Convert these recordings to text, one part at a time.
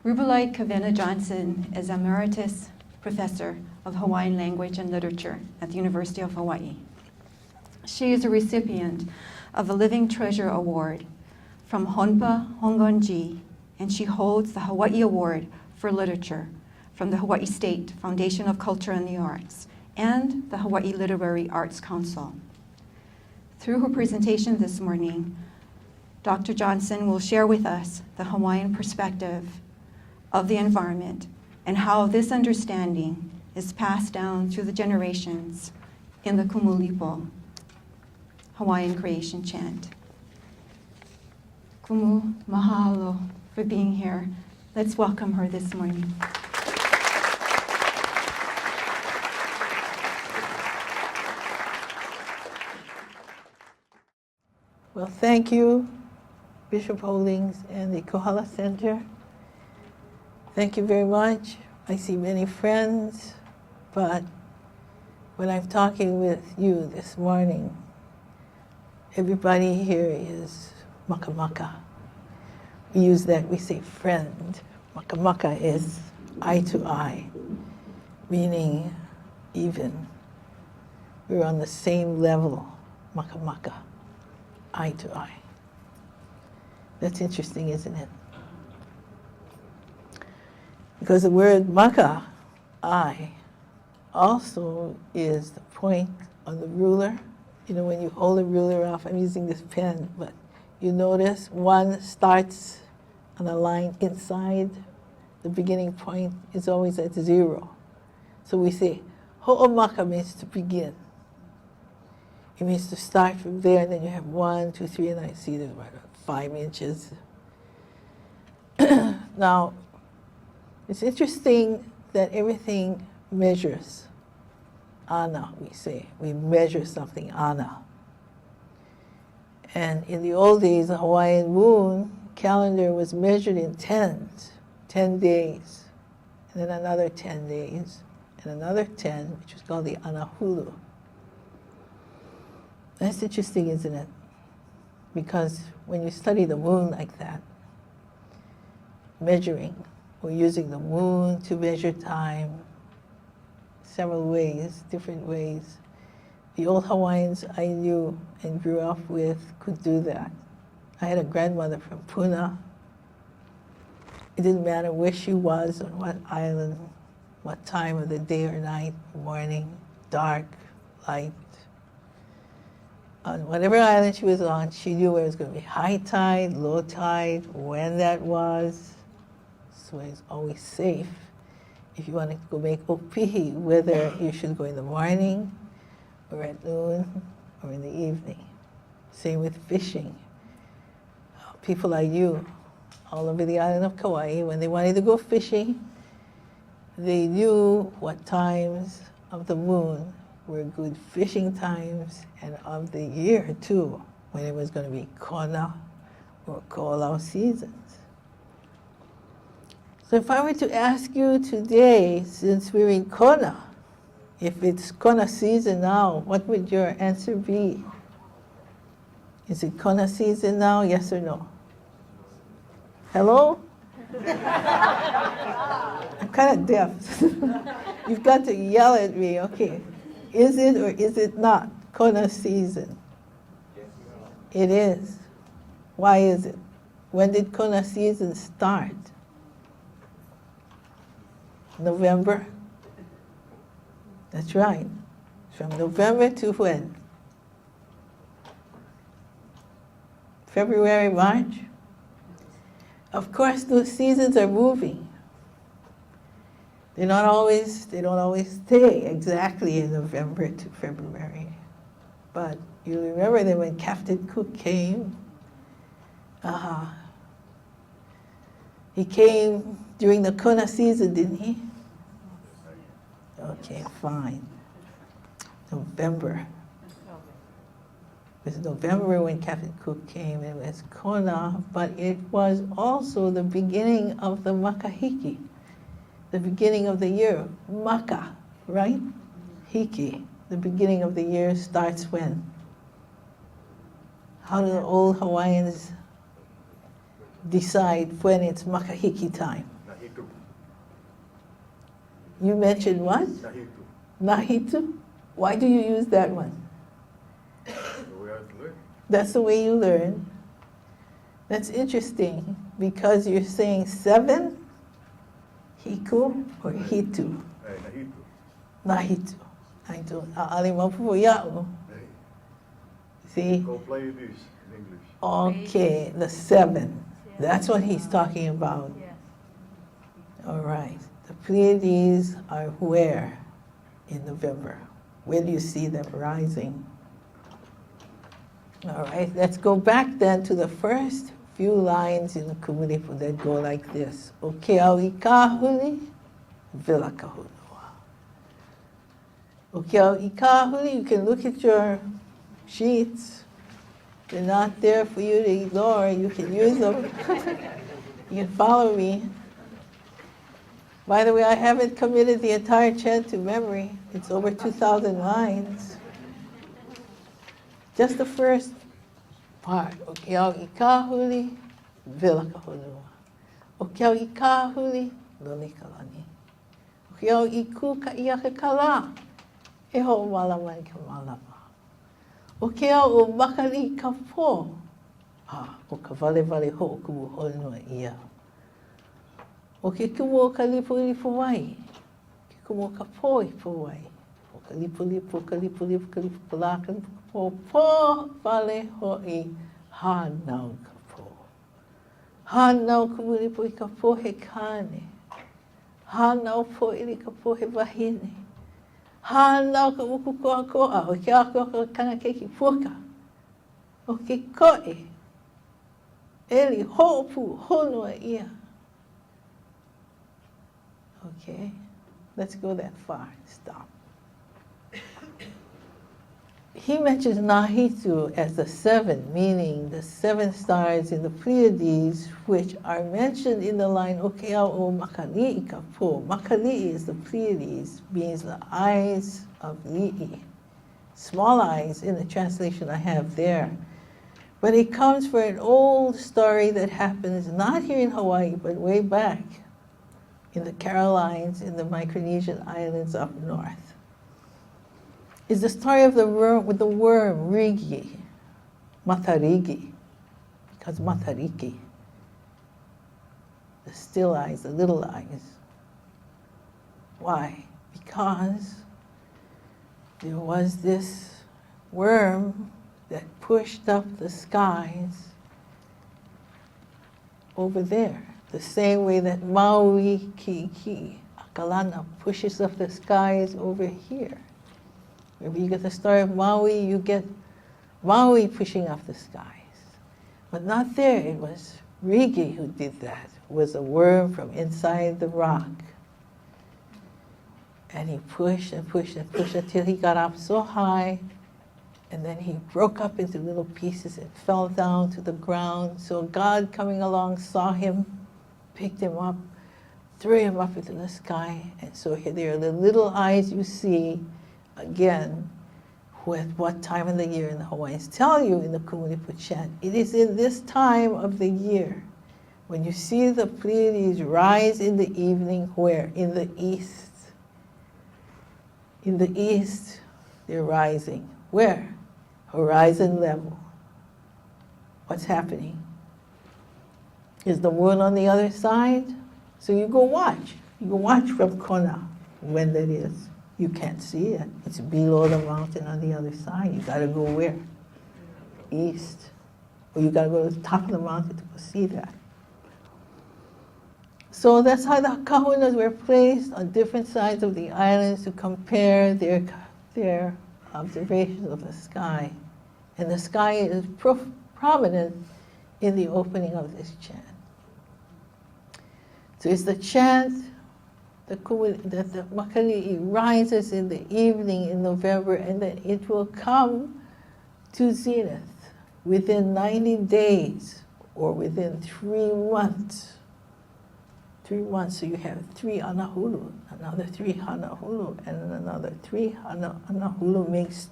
Rubellite Kawena Johnson is Emeritus Professor of Hawaiian Language and Literature at the University of Hawaii. She is a recipient of a Living Treasure Award from Honpa Hongonji, and she holds the Hawaii Award for Literature from the Hawaii State Foundation of Culture and the Arts and the Hawaii Literary Arts Council. Through her presentation this morning, Dr. Johnson will share with us the Hawaiian perspective of the environment and how this understanding is passed down through the generations in the Kumulipo Hawaiian creation chant. Kumu, mahalo for being here. Let's welcome her this morning. Well, thank you, Bishop Holdings and the Kohala Center. Thank you very much. I see many friends, but when I'm talking with you this morning, everybody here is makamaka. We use that, we say friend. Makamaka is eye to eye, meaning even. We're on the same level, makamaka, eye to eye. That's interesting, isn't it? Because the word maka, eye, also is the point on the ruler. You know, when you hold a ruler off, I'm using this pen, but you notice one starts on a line inside. The beginning point is always at 0. So we say, ho'omaka means to begin. It means to start from there, and then you have 1, 2, 3, and I see there's about 5 inches. Now, it's interesting that everything measures. Ana, we say. We measure something, ana. And in the old days, the Hawaiian moon calendar was measured in 10s, 10 days, and then another 10 days, and another 10, which was called the anahulu. That's interesting, isn't it? Because when you study the moon like that, measuring, or using the moon to measure time, several ways, different ways. The old Hawaiians I knew and grew up with could do that. I had a grandmother from Puna. It didn't matter where she was, on what island, what time of the day or night, morning, dark, light. On whatever island she was on, she knew where it was going to be high tide, low tide, when that was. So it's always safe. If you want to go make opihi, whether you should go in the morning, or at noon, or in the evening. Same with fishing. People I knew all over the island of Kauai, when they wanted to go fishing, they knew what times of the moon were good fishing times, and of the year too, when it was going to be kona or ko'olau seasons. So if I were to ask you today, since we're in kona, if it's kona season now, what would your answer be? Is it kona season now, yes or no? Hello? I'm kind of deaf. You've got to yell at me, okay. Is it or is it not kona season? It is. Why is it? When did kona season start? November? That's right. From November to when? February, March? Of course, those seasons are moving. They don't always stay exactly in November to February. But you remember that when Captain Cook came, he came during the kona season, didn't he? Okay, fine. November. It was November when Captain Cook came. It was kona, but it was also the beginning of the makahiki, the beginning of the year. Maka, right? Hiki, the beginning of the year starts when? How do the old Hawaiians decide when it's makahiki time? You mentioned what? Nahitu. Nahitu? Why do you use that one? The way I learn. That's the way you learn. That's interesting because you're saying 7, hiku, or hitu. Nahitu. Nahitu. Nahitu. Alimapu ya'u. Hey, See? go play this in English. Okay, the 7. That's what he's talking about. Yes. All right. The Pleiades are where in November? Where do you see them rising? All right, let's go back then to the first few lines in the Kumulipo that go like this. Okeau ikahuli, vilakahulua. Okeau ikahuli, you can look at your sheets. They're not there for you to ignore. You can use them. You can follow me. By the way, I haven't committed the entire chant to memory. It's over 2,000 lines. Just the first part. Okeau ikahuli, vilakahulua. Okeau ikahuli, lolikalani. Okeau iku ka'iakakala, eho malamai kamalama. Okeau o makali kapo, o kavale ho kumu honua ia. O ke kumu o ka lipo wai, ke kumu o ka po i po wai. O ka lipo pala, ka lipo po vale hoi hanau ka po. Hanau kumu lipo i ka po he kane. Hanau po ili ka po he wahine. Hanau ka uku koa, o ke ako ka kanga keiki puka. O ke koe, eli ho'opu honua ia. Okay, let's go that far. Stop. He mentions Nahitu as the 7, meaning the 7 stars in the Pleiades, which are mentioned in the line Okeau o Makali'i kapo. Makali'i is the Pleiades, means the eyes of Li'i. Small eyes in the translation I have there. But it comes from an old story that happens not here in Hawaii, but way back in the Carolines, in the Micronesian islands up north. Is the story of the worm with the worm, Rigi, Matarigi, because Matariki, the still eyes, the little eyes. Why? Because there was this worm that pushed up the skies over there. The same way that Maui Ki, Akalana, pushes up the skies over here. If you get the story of Maui, you get Maui pushing up the skies. But not there, it was Rigi who did that. It was a worm from inside the rock. And he pushed and pushed and pushed until he got up so high, and then he broke up into little pieces and fell down to the ground. So God coming along saw him, picked him up, threw him up into the sky. And so here there are the little eyes you see, again, with what time of the year, and the Hawaiians tell you in the Kumulipo chant. It is in this time of the year when you see the Pleiades rise in the evening, where? In the east. In the east, they're rising. Where? Horizon level. What's happening? Is the moon on the other side? So you go watch. You go watch from Kona when that is. You can't see it. It's below the mountain on the other side. You gotta go where? East. Or you gotta go to the top of the mountain to go see that. So that's how the kahunas were placed on different sides of the islands to compare their observations of the sky. And the sky is prominent in the opening of this chant. So it's the chant that the Makali'i rises in the evening in November, and that it will come to zenith within 90 days or within 3 months. 3 months, so you have 3 anahulu, another 3 hanahulu, and another 3 anahulu makes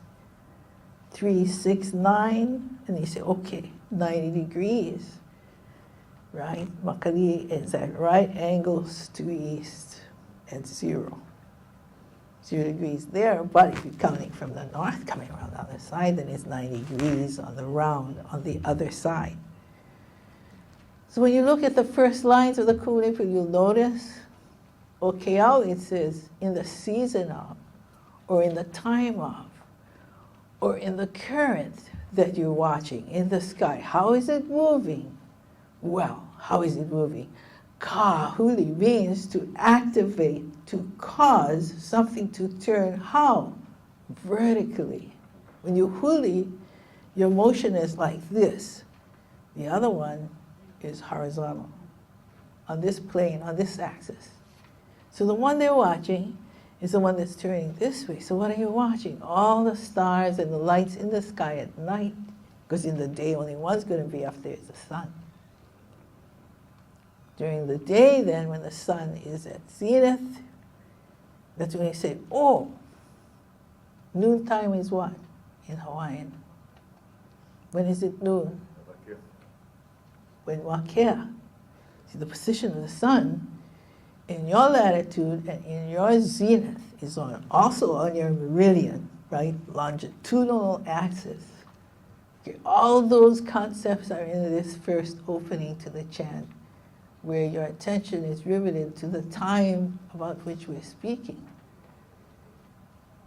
3, 6, 9, and you say, okay, 90 degrees, right? Makali'i is at right angles to east at 0. 0 degrees there, but if you're counting from the north, coming around the other side, then it's 90 degrees on the round on the other side. So when you look at the first lines of the Kumulipo, you'll notice, Okeao, it says, in the season of, or in the time of, or in the current that you're watching in the sky. How is it moving? Well, how is it moving? Ka huli means to activate, to cause something to turn. How? Vertically. When you huli, your motion is like this. The other one is horizontal, on this plane, on this axis. So the one they're watching is the one that's turning this way. So what are you watching? All the stars and the lights in the sky at night, because in the day only one's going to be up there, is the sun. During the day, then, when the sun is at zenith, that's when you say, oh, noontime is what in Hawaiian? When is it noon? When wakea. See, the position of the sun in your latitude and in your zenith is also on your meridian, right? Longitudinal axis. Okay, all those concepts are in this first opening to the chant, where your attention is riveted to the time about which we're speaking.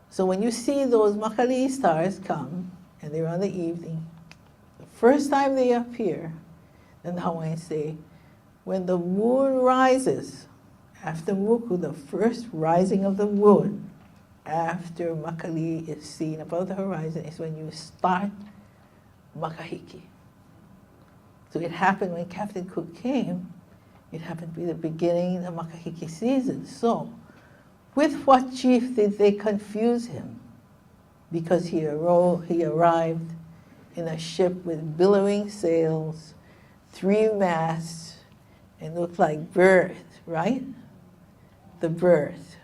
So when you see those makali stars come, and they're on the evening, the first time they appear, then the Hawaiians say, when the moon rises, after muku, the first rising of the moon, after makali is seen above the horizon, is when you start makahiki. So it happened when Captain Cook came. It happened to be the beginning of the makahiki season. So, with what chief did they confuse him? Because he arrived in a ship with billowing sails, 3 masts, and looked like birds, right? The birds.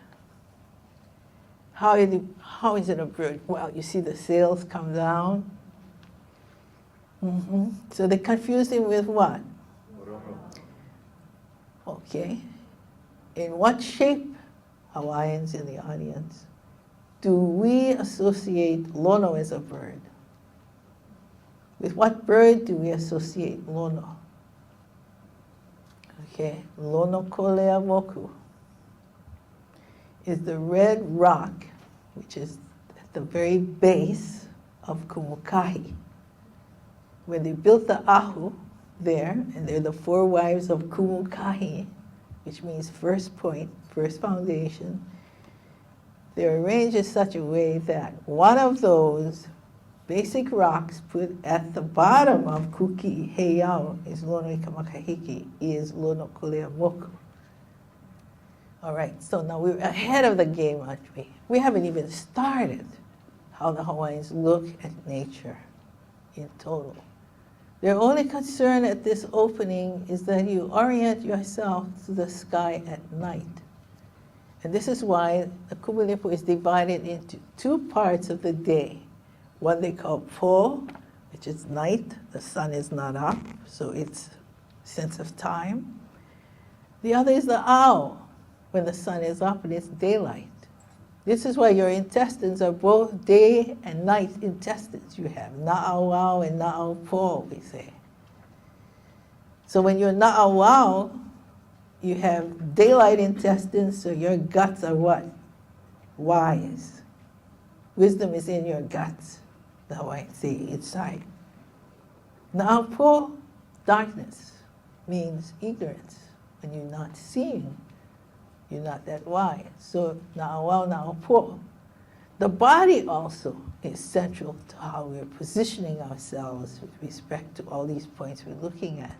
How is it a bird? Well, you see the sails come down. So they confused him with what? Okay. In what shape, Hawaiians in the audience, do we associate lono as a bird? With what bird do we associate lono? Okay, lono kolea moku is the red rock, which is at the very base of Kumukahi. When they built the ahu there, and they're the 4 wives of Kumukahi, which means first point, first foundation, they're arranged in such a way that one of those basic rocks put at the bottom of Kuki Heiau is Lono Ikamakahiki, is Lono Kolea Moku. All right, so now we're ahead of the game, aren't we? We haven't even started how the Hawaiians look at nature in total. Their only concern at this opening is that you orient yourself to the sky at night. And this is why the Kumulipo is divided into 2 parts of the day. One they call po, which is night, the sun is not up, so it's sense of time. The other is the ao, when the sun is up and it's daylight. This is why your intestines are both day and night intestines. You have na'awao and na'apo, we say. So when you're na'awao, you have daylight intestines, so your guts are what? Wise. Wisdom is in your guts, the Hawaiians say inside. Na'apo, darkness, means ignorance. When you're not seeing, you're not that wise. So na'awao, na'apo. The body also is central to how we're positioning ourselves with respect to all these points we're looking at,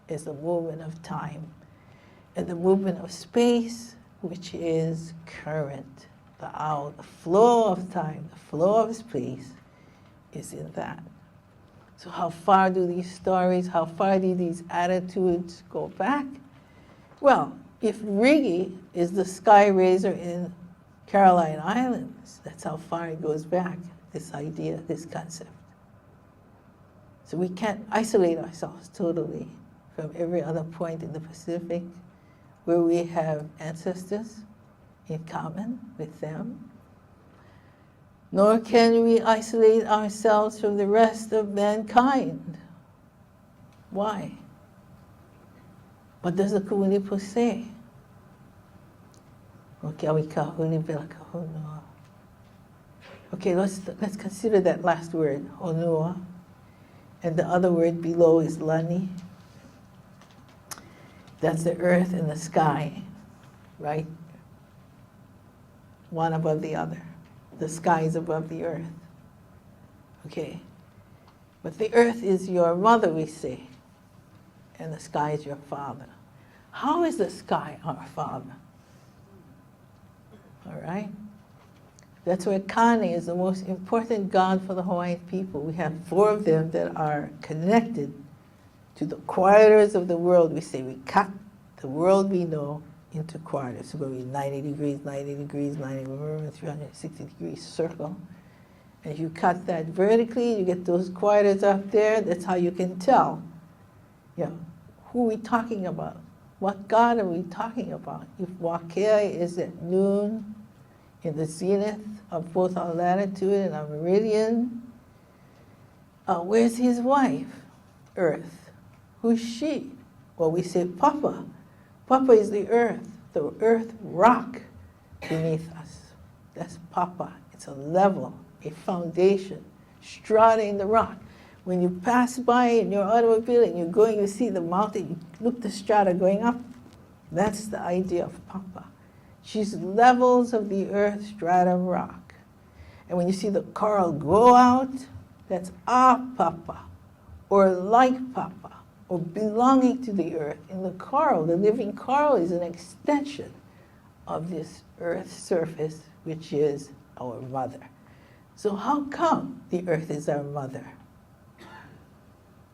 as the movement of time and the movement of space, which is current. The flow of time, the flow of space is in that. So how far do these stories, how far do these attitudes go back? Well, if Rigi is the sky raiser in Caroline Islands, that's how far it goes back, this idea, this concept. So we can't isolate ourselves totally from every other point in the Pacific where we have ancestors in common with them. Nor can we isolate ourselves from the rest of mankind. Why? What does the Kumulipo say? Okay, let's consider that last word, honua. And the other word below is lani. That's the earth and the sky, right? One above the other. The sky is above the earth. Okay. But the earth is your mother, we say, and the sky is your father. How is the sky our father? All right? That's where Kane is the most important god for the Hawaiian people. We have 4 of them that are connected to the quarters of the world. We say we cut the world we know into quarters. So we'll be 90 degrees, 90 degrees, 90 degrees, 360 degrees circle. And if you cut that vertically, you get those quarters up there. That's how you can tell, who are we talking about? What God are we talking about? If Wakea is at noon in the zenith of both our latitude and our meridian, where's his wife? Earth. Who's she? Well, we say Papa. Papa is the earth rock beneath us. That's Papa. It's a level, a foundation, strata in the rock. When you pass by in your automobile and you're going, you see the mountain, you look the strata going up. That's the idea of Papa. She's levels of the earth, strata, rock. And when you see the coral grow out, that's Papa, or like Papa, or belonging to the earth. And the coral, the living coral, is an extension of this earth surface, which is our mother. So how come the earth is our mother?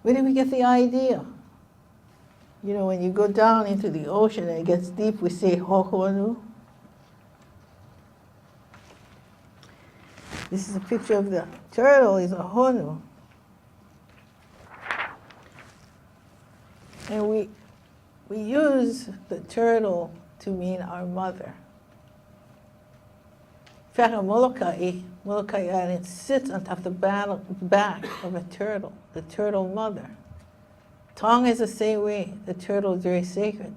Where did we get the idea? When you go down into the ocean and it gets deep, we say hohonu. This is a picture of the turtle, is a honu. And we use the turtle to mean our mother. In fact, a Molokai Island sits on top of the back of a turtle, the turtle mother. Tonga is the same way. The turtle is very sacred.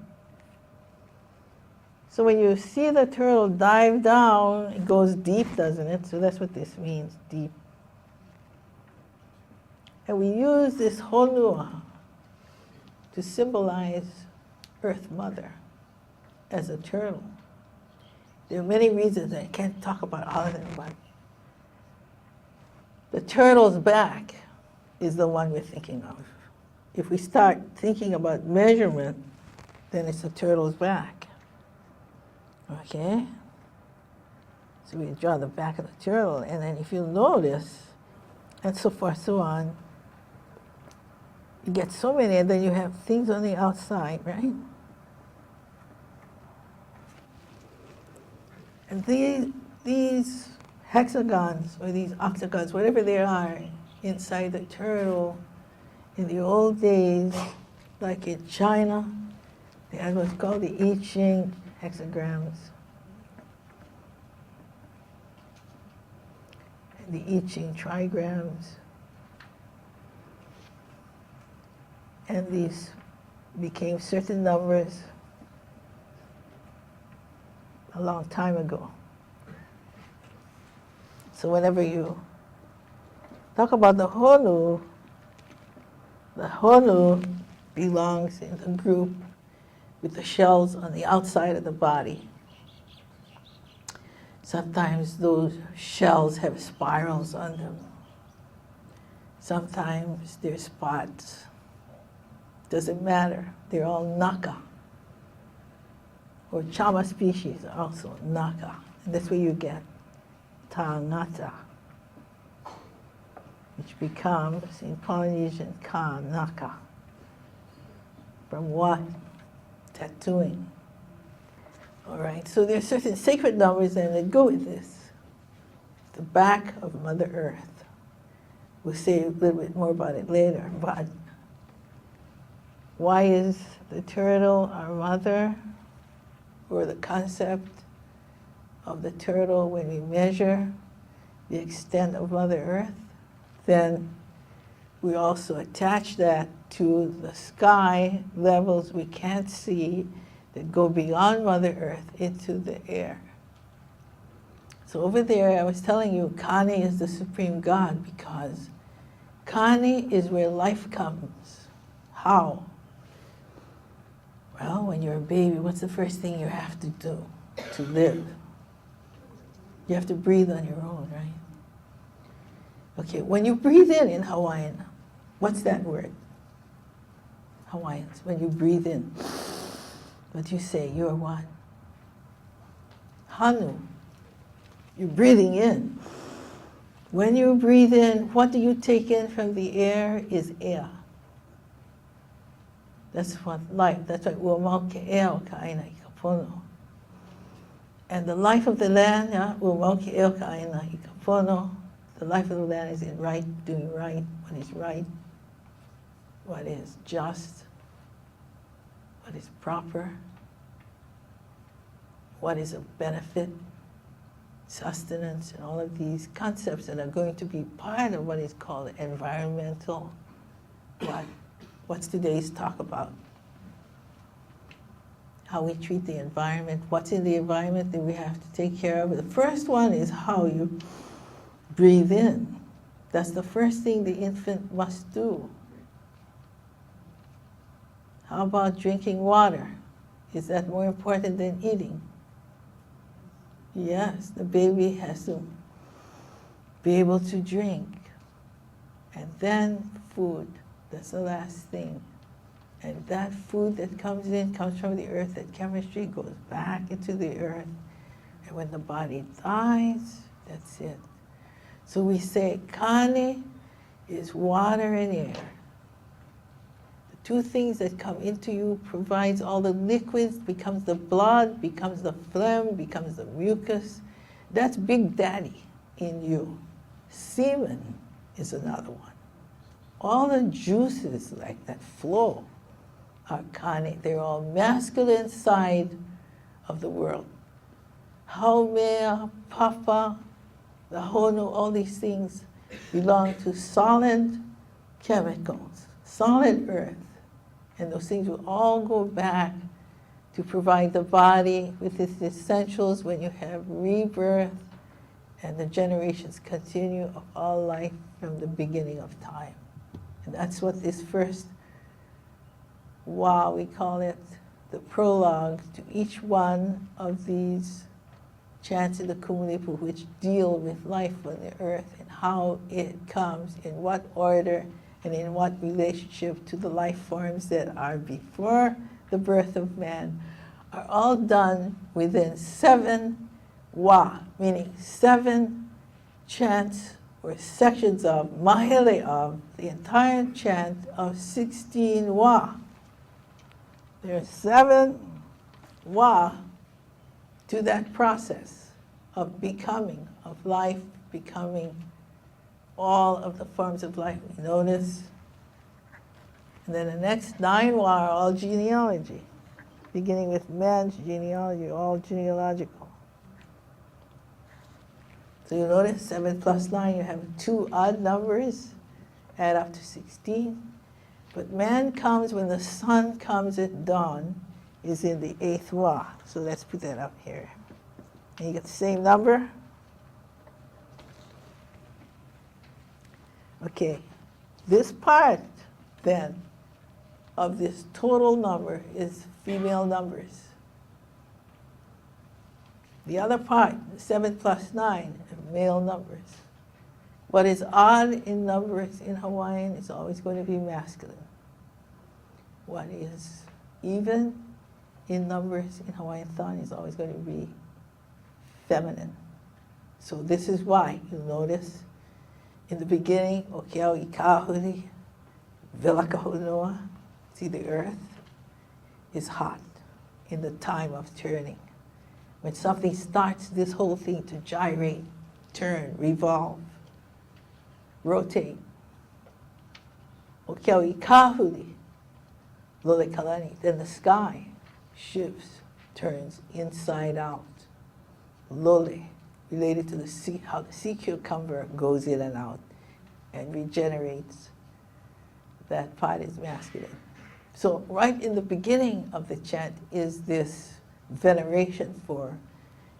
So when you see the turtle dive down, it goes deep, doesn't it? So that's what this means, deep. And we use this honua to symbolize Earth Mother as a turtle. There are many reasons, I can't talk about all of them, but the turtle's back is the one we're thinking of. If we start thinking about measurement, then it's the turtle's back. Okay? So we draw the back of the turtle, and then if you notice, and so forth, so on, you get so many, and then you have things on the outside, right? And these hexagons, or these octagons, whatever they are, inside the turtle, in the old days, like in China, they had what's called the I Ching hexagrams. And the I Ching trigrams. And these became certain numbers a long time ago. So whenever you talk about the honu belongs in the group with the shells on the outside of the body. Sometimes those shells have spirals on them. Sometimes they're spots. Doesn't matter. They're all naka. Or chama species are also naka. And that's where you get tangata, which becomes, in Polynesian, ka naka. From what? Tattooing. All right, so there are certain sacred numbers that go with this. The back of Mother Earth. We'll say a little bit more about it later, but why is the turtle our mother? Or the concept of the turtle, when we measure the extent of Mother Earth, then we also attach that to the sky levels we can't see that go beyond Mother Earth into the air. So over there, I was telling you, Kani is the supreme God because Kani is where life comes. How? Well, when you're a baby, what's the first thing you have to do to live? You have to breathe on your own, right? Okay, when you breathe in Hawaiian, what's that word? Hawaiians, when you breathe in, what do you say? You're one. Hanu. You're breathing in. When you breathe in, what do you take in from the air is air. That's what life, that's what uamauke'eo ka'aina i kapono. And the life of the land, uamauke'eo ka'aina i kapono, the life of the land is in right, doing right, what is just, what is proper, what is of benefit, sustenance, and all of these concepts that are going to be part of what is called environmental, what's today's talk about? How we treat the environment, what's in the environment that we have to take care of. The first one is how you breathe in. That's the first thing the infant must do. How about drinking water? Is that more important than eating? Yes, the baby has to be able to drink. And then food. That's the last thing. And that food that comes in comes from the earth. That chemistry goes back into the earth. And when the body dies, that's it. So we say Kani is water and air. The two things that come into you provides all the liquids, becomes the blood, becomes the phlegm, becomes the mucus. That's Big Daddy in you. Semen is another one. All the juices like that flow are Kani. They're all masculine side of the world. Haumea, Papa, the Honu, all these things belong to solid chemicals, solid earth. And those things will all go back to provide the body with its essentials when you have rebirth and the generations continue of all life from the beginning of time. And that's what this first we call it the prologue to each one of these chants in the Kumulipo, which deal with life on the earth and how it comes, in what order, and in what relationship to the life forms that are before the birth of man, are all done within 7 meaning 7 chants or sections of mahele of the entire chant of 16 There are 7 to that process of becoming, of life becoming all of the forms of life we notice. And then the next 9 are all genealogy, beginning with man's genealogy, all genealogical. So you notice 7 plus 9, you have 2 odd numbers, add up to 16. But man comes when the sun comes at dawn, is in the 8th So let's put that up here. And you get the same number. Okay, this part then of this total number is female numbers. The other part, 7 plus 9, are male numbers. What is odd in numbers in Hawaiian is always going to be masculine. What is even in numbers in Hawaiian thought is always going to be feminine. So this is why you'll notice in the beginning, Okeau Ikahuri, Vilakahonoa, see the earth is hot in the time of turning. When something starts this whole thing to gyrate, turn, revolve, rotate. Okeau Ikahuri, Lolekalani, then the sky shifts, turns inside out. lole, related to the sea, how the sea cucumber goes in and out and regenerates. That part is masculine. So right in the beginning of the chant is this veneration for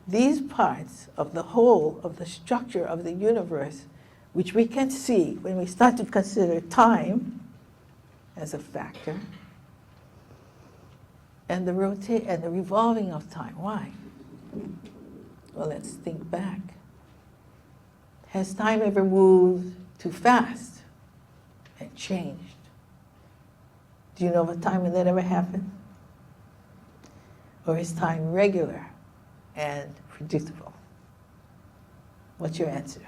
these parts of the whole of the structure of the universe, which we can see when we start to consider time as a factor, and the revolving of time. Why? Well, let's think back. Has time ever moved too fast and changed? Do you know of a time when that ever happened? Or is time regular and predictable? What's your answer?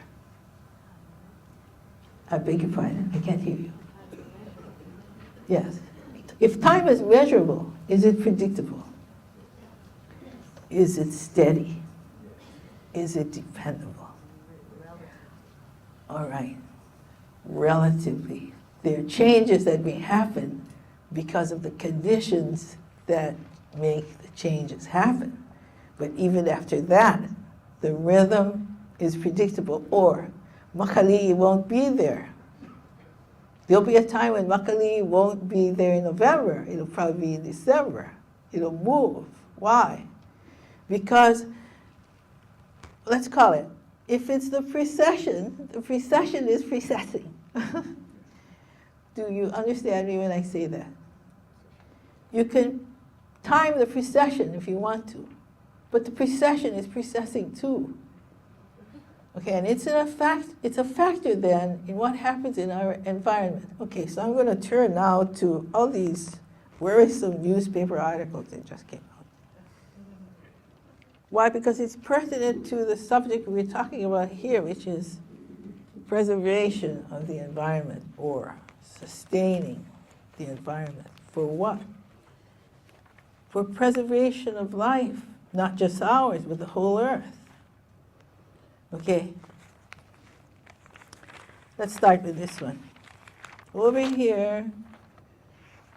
I beg your pardon, I can't hear you. Yes. If time is measurable, is it predictable? Is it steady? Is it dependable? All right. Relatively. There are changes that may happen because of the conditions that make the changes happen. But even after that, the rhythm is predictable, or Makali'i won't be there. There'll be a time when Makali'i won't be there in November. It'll probably be in December. It'll move. Why? Because, let's call it, if it's the precession is precessing. Do you understand me when I say that? You can time the precession if you want to, but the precession is precessing too. Okay, and it's a factor then in what happens in our environment. Okay, so I'm going to turn now to all these worrisome newspaper articles that just came out. Why? Because it's pertinent to the subject we're talking about here, which is preservation of the environment, or sustaining the environment. For what? For preservation of life, not just ours, but the whole earth. Okay, let's start with this one. Over here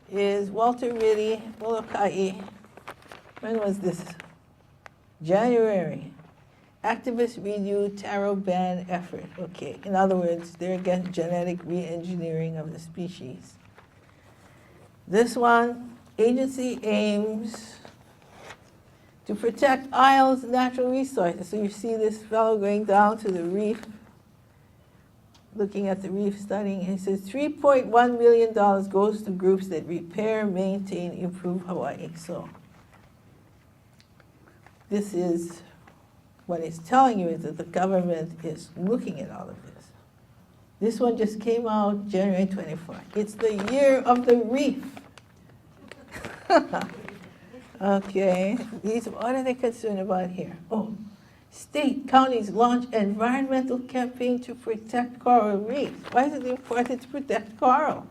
is Walter Mitty, Molokai. When was this? January. Activists renew taro ban effort. Okay, in other words, they're against genetic re-engineering of the species. This one, agency aims to protect Isle's natural resources. So you see this fellow going down to the reef, looking at the reef, studying. He says $3.1 million goes to groups that repair, maintain, improve Hawaii. So this is what it's telling you, is that the government is looking at all of this. This one just came out January 24th. It's the year of the reef. Okay, what are they concerned about here? Oh, state, counties launch environmental campaign to protect coral reefs. Why is it important to protect coral?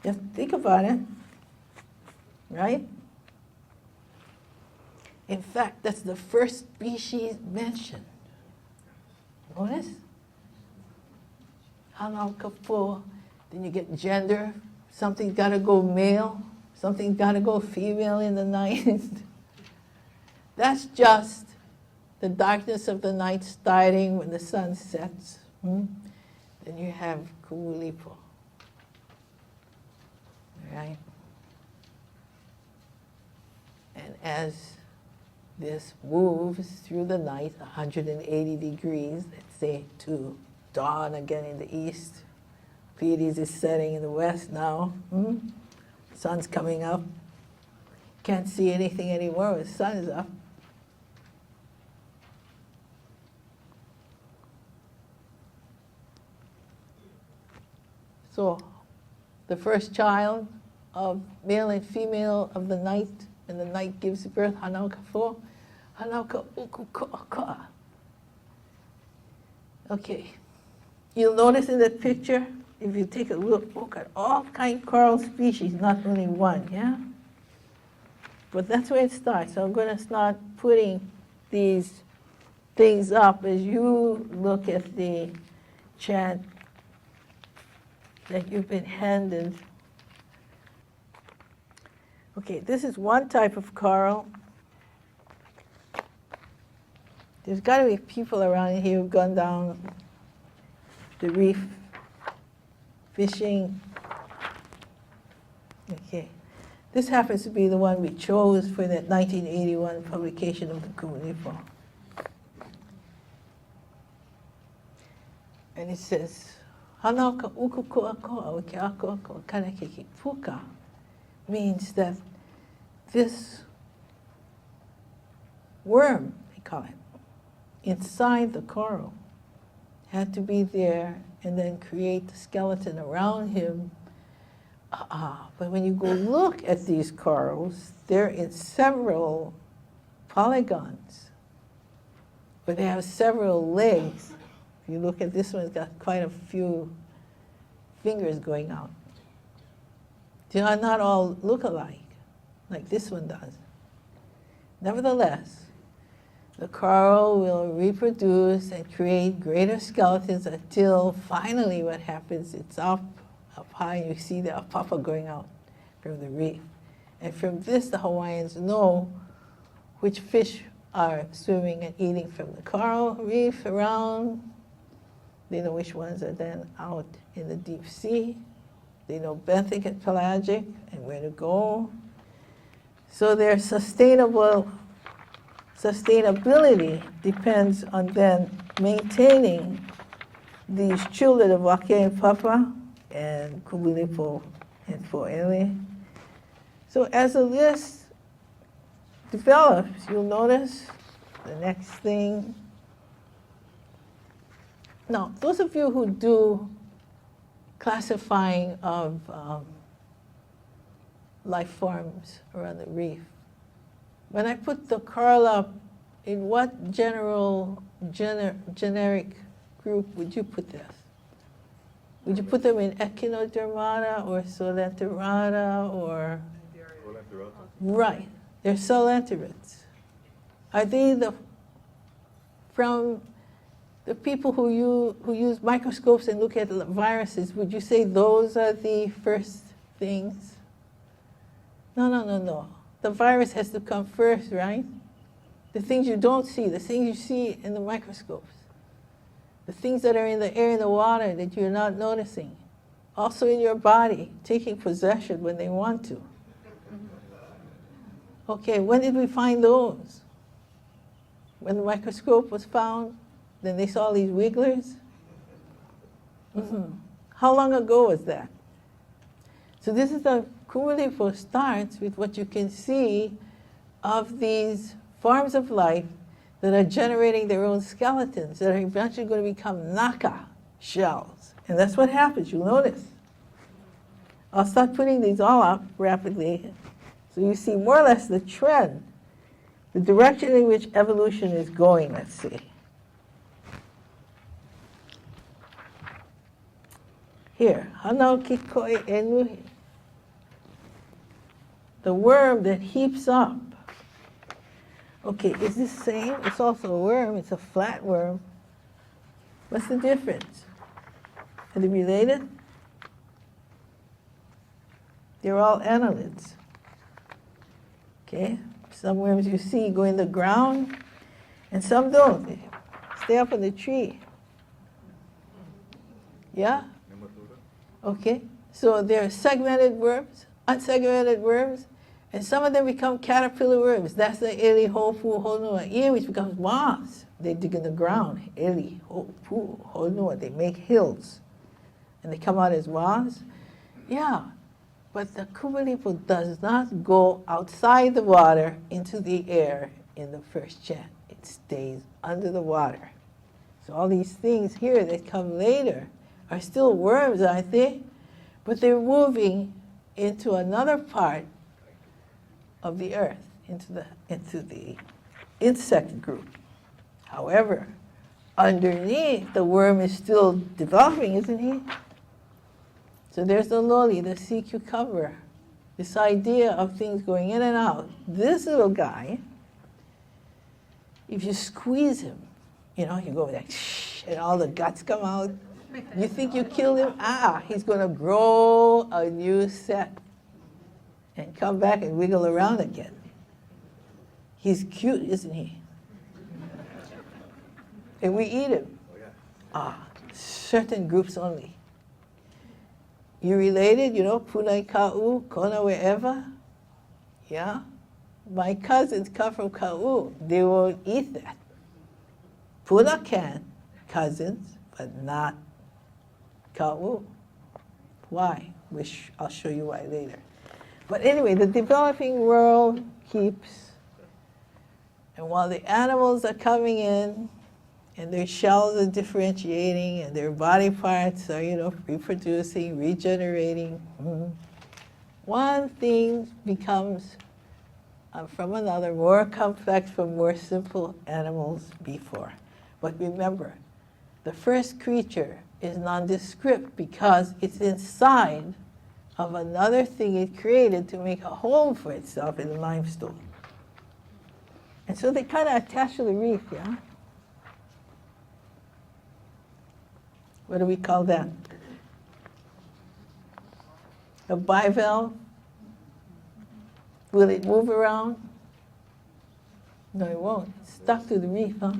Just think about it, right? In fact, that's the first species mentioned. Notice? Hanaukapo, then you get gender, something's got to go male, something's got to go female in the night. That's just the darkness of the night starting when the sun sets. Then you have Kumulipo. Right? And as this moves through the night, 180 degrees, let's say, to dawn again in the east. Pleiades is setting in the west now. Sun's coming up. Can't see anything anymore. The sun is up. So the first child of male and female of the night, and the night gives birth, Hanaukafo, Hanauka Ukukoka. Okay. You'll notice in that picture, if you take a look at all kind of coral species, not only one, yeah? But that's where it starts. So I'm going to start putting these things up as you look at the chant that you've been handed. Okay, this is one type of coral. There's got to be people around here who've gone down the reef fishing. Okay. This happens to be the one we chose for that 1981 publication of the Kumulipo. And it says, Hanauka ukukuakoa ukiakoa kanekeki puka, means that this worm, they call it, inside the coral had to be there and then create the skeleton around him. But when you go look at these corals, they're in several polygons, but they have several legs. If you look at this one, it's got quite a few fingers going out. They are not all look alike, like this one does. Nevertheless, the coral will reproduce and create greater skeletons until finally what happens, it's up high, and you see the apapa going out from the reef. And from this, the Hawaiians know which fish are swimming and eating from the coral reef around. They know which ones are then out in the deep sea. They know benthic and pelagic and where to go. So their sustainability depends on then maintaining these children of Wake and Papa and Kumulipo and Fo'ele. So as the list develops, you'll notice the next thing. Now, those of you who do classifying of life forms around the reef, when I put the coral up, in what generic group would you put this? Would you put them in Echinodermata or Solenterata or? Colenterata. Right, they're Solenterids. Are they from the people who use microscopes and look at viruses, would you say those are the first things? No. The virus has to come first, right? The things you don't see, the things you see in the microscopes. The things that are in the air and the water that you're not noticing. Also in your body, taking possession when they want to. Okay, when did we find those? When the microscope was found? Then they saw these wigglers? How long ago was that? So this is the Kumulipo starts with what you can see of these forms of life that are generating their own skeletons that are eventually going to become naka shells. And that's what happens, you'll notice. I'll start putting these all up rapidly so you see more or less the trend, the direction in which evolution is going, let's see. Here, hanau kikoi enuhi. The worm that heaps up. Okay, is this the same? It's also a worm, it's a flat worm. What's the difference? Are they related? They're all annelids. Okay, some worms you see go in the ground and some don't. They stay up in the tree. Yeah? Okay, so there are segmented worms, unsegmented worms, and some of them become caterpillar worms. That's the eli, hopu, honua, which becomes moths. They dig in the ground. Eli, hopu, honua. They make hills, and they come out as moths. Yeah, but the Kumulipo does not go outside the water into the air in the first gen. It stays under the water. So all these things here that come later are still worms, aren't they? But they're moving into another part of the earth, into the insect group. However, underneath, the worm is still developing, isn't he? So there's the loli, the sea cucumber, this idea of things going in and out. This little guy, if you squeeze him, you go like, shh, and all the guts come out. You think you killed him? He's going to grow a new set and come back and wiggle around again. He's cute, isn't he? And we eat them. Oh, yeah. Certain groups only. You related, you know, Punai Ka'u, Kona wherever? Yeah? My cousins come from Ka'u. They won't eat that. Puna can, cousins, but not Ka'u. Why? Which I'll show you why later. But anyway, the developing world keeps, and while the animals are coming in, and their shells are differentiating, and their body parts are, you know, reproducing, regenerating, one thing becomes from another more complex from more simple animals before. But remember, the first creature is nondescript because it's inside of another thing it created to make a home for itself in the limestone. And so they kind of attach to the reef, yeah? What do we call that? A bivalve? Will it move around? No, it won't. It's stuck to the reef, huh?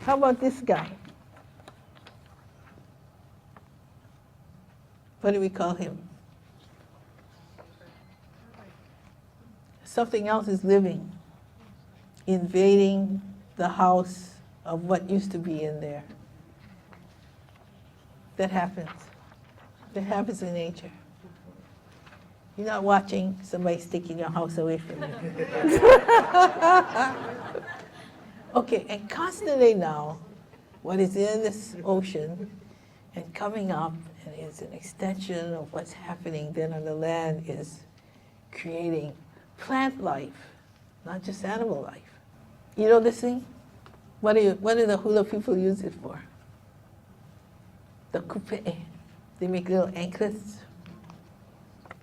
How about this guy? What do we call him? Something else is living, invading the house of what used to be in there. That happens. That happens in nature. You're not watching somebody taking your house away from you. Okay, and constantly now, what is in this ocean and coming up, and it's an extension of what's happening then on the land, is creating plant life, not just animal life. You know this thing? What do the hula people use it for? The kupe'e. They make little anklets.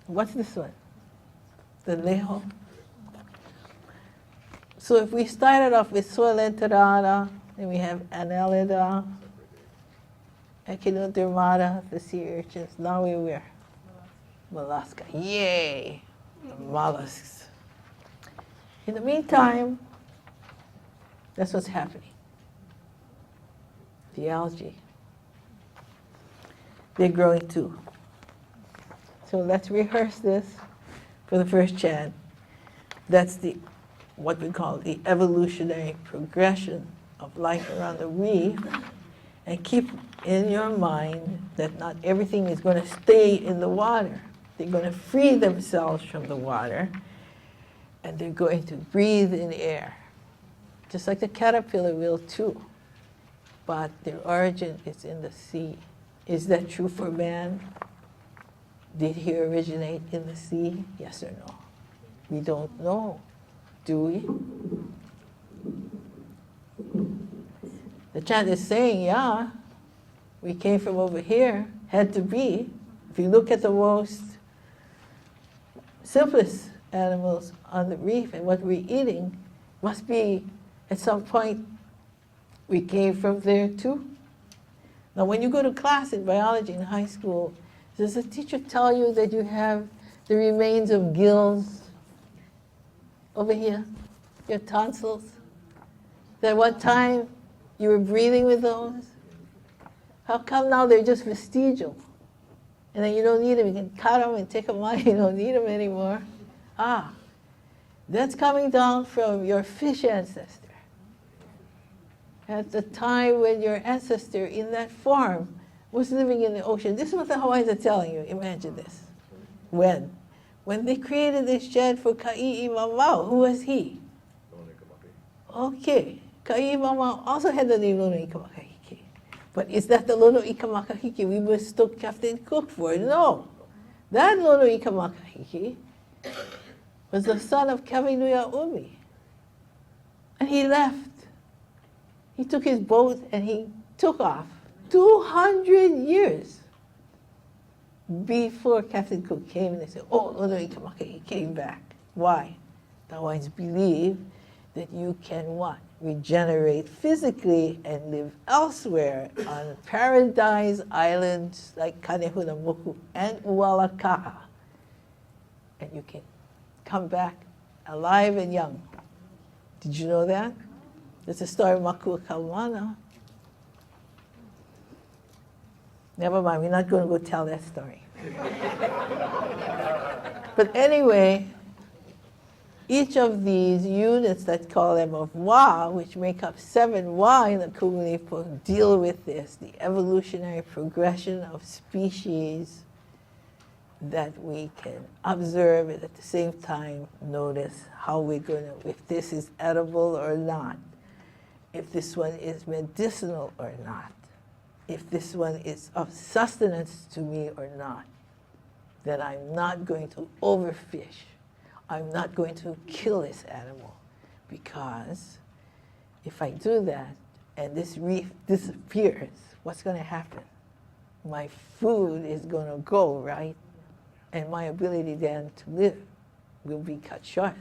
What's this one? The leho. So if we started off with Solenterata, then we have Annelida, Echinodermata, the sea urchins. Now we're where? Mollusca. Yay! The mollusks. In the meantime, that's what's happening. The algae. They're growing too. So let's rehearse this for the first chant. That's what we call the evolutionary progression of life around the reef. And keep in your mind that not everything is going to stay in the water. They're going to free themselves from the water, and they're going to breathe in air. Just like the caterpillar will too. But their origin is in the sea. Is that true for man? Did he originate in the sea? Yes or no? We don't know, do we? The chant is saying, yeah, we came from over here, had to be. If you look at the most simplest animals on the reef and what we're eating, must be at some point we came from there too. Now when you go to class in biology in high school, does the teacher tell you that you have the remains of gills over here, your tonsils? That one time you were breathing with those? How come now they're just vestigial? And then you don't need them, you can cut them and take them out, you don't need them anymore. That's coming down from your fish ancestor. At the time when your ancestor in that form was living in the ocean. This is what the Hawaiians are telling you. Imagine this. When they created this shed for Ka'i'i Mamau, who was he? Okay. Ka'i'i Mamau also had the name Lono Ikamakahiki. But is that the Lono Ikamakahiki we mistook Captain Cook for? No. That Lono Ikamakahiki was the son of Kawinuia Umi. And he left. He took his boat and he took off 200 years before Captain Cook came, and they said, oh, Lono Ikamaka, he came back. Why? The Hawaiians believe that you can what? Regenerate physically and live elsewhere on paradise islands like Kanehunamoku and Ualaka'a. And you can come back alive and young. Did you know that? There's a story of Kawena. Never mind, we're not going to go tell that story. But anyway, each of these units, let's call them of Wa, which make up 7 Wa in the Kumulipo, deal with this, the evolutionary progression of species that we can observe and at the same time notice how we're going to, if this is edible or not, if this one is medicinal or not, if this one is of sustenance to me or not, that I'm not going to overfish. I'm not going to kill this animal, because if I do that and this reef disappears, what's going to happen? My food is going to go, right? And my ability then to live will be cut short.